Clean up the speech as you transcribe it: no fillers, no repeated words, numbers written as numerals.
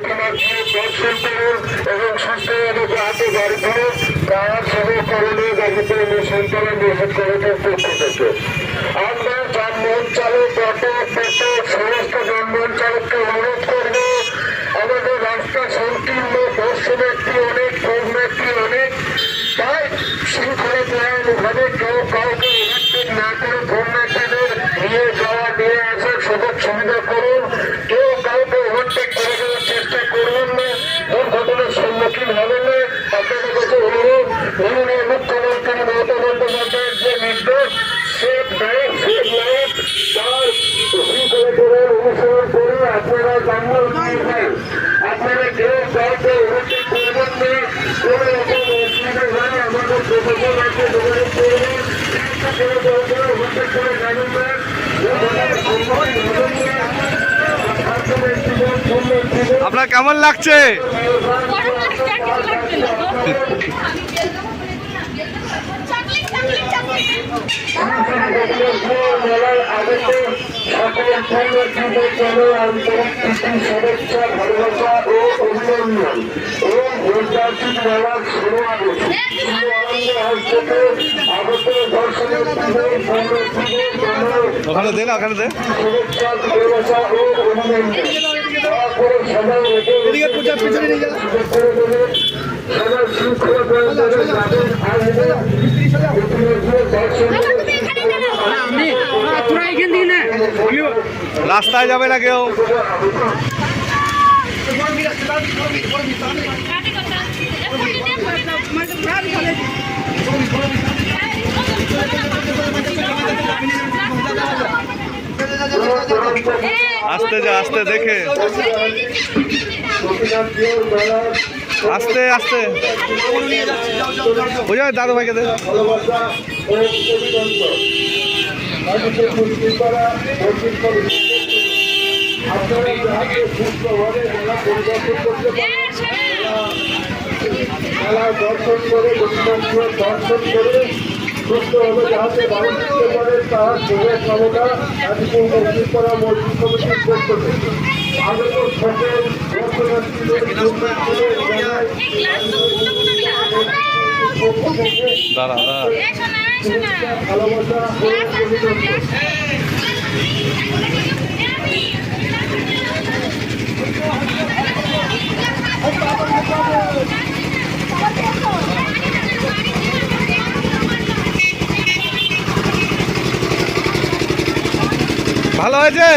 প্রতিমা দিয়ে দর্শন করুন এবং সুস্থভাবে হাতে বাড়ি করুন। তার সহকরণে গাজীপুর সন্তান নিষেধ কমিটির পক্ষ থেকে আমরা যানবাহন চালক অটো সমস্ত যানবাহন চালককে অনুরোধ করব, আমাদের রাস্তা সংকীর্ণ, দর্শনার্থী অনেক, ভোগনার্থী অনেক, তাই শৃঙ্খলাপরায়ণভাবে কেউ কাউকে ওভারটেক না করে ভোগনার্থীদের নিয়ে যাওয়া নিয়ে আসার সুযোগ সুবিধা করুন। কেউ কাউকে ওভারটেক করে দেওয়ার চেষ্টা করবেন না, দুর্ঘটনার সম্মুখীন হবেন না। আপনাদের কাছে অনুরোধ, মাননীয় মুখ্যমন্ত্রী মমতা বন্দ্যোপাধ্যায়ের যে নির্দেশ সেফ ড্রাইভ সেফ লাইফ তার শৃঙ্খলাপরায়ণ অনুসরণ করে আপনারা যানবাহন নিয়ে আপনারা কেউ কাউকে ওভারটেক করবেন না। কোনো রকম অসুবিধা হয় আমাদের প্রশাসন আছে যোগাযোগ করবেন, ওভারটেক করে যাবেন না, আপনার কেমন লাগছে? মেলার আগতে সকল আন্তরিক শুভেচ্ছা, ভালোবাসা ও অভিনন্দন এবং ঐতিহাসিক মেলার শুরু আগত আগত দর্শনার্থীদের ওখানে দেন, ওখানে দেন শুভেচ্ছা, ভালোবাসা ও অভিনন্দন। তারপরে সবাই সবার শৃঙ্খলা রাস্তায় যাবে না কেউ। আস্তে যা, আস্তে দেখে, আস্তে আস্তে বুঝা দাদু ভাইকে দে। মেলা দর্শন করে দর্শন করে সুস্থভাবে যাহাতে বাড়ি দিতে পারে তার যোগের ক্ষমতা গাজীপুর মসজিদপাড়া মসজিদ কমিটির পক্ষ থেকে আগত সকল দর্শনার্থীদের দাঁড়া ভালোবাসা ভালো হয়েছে।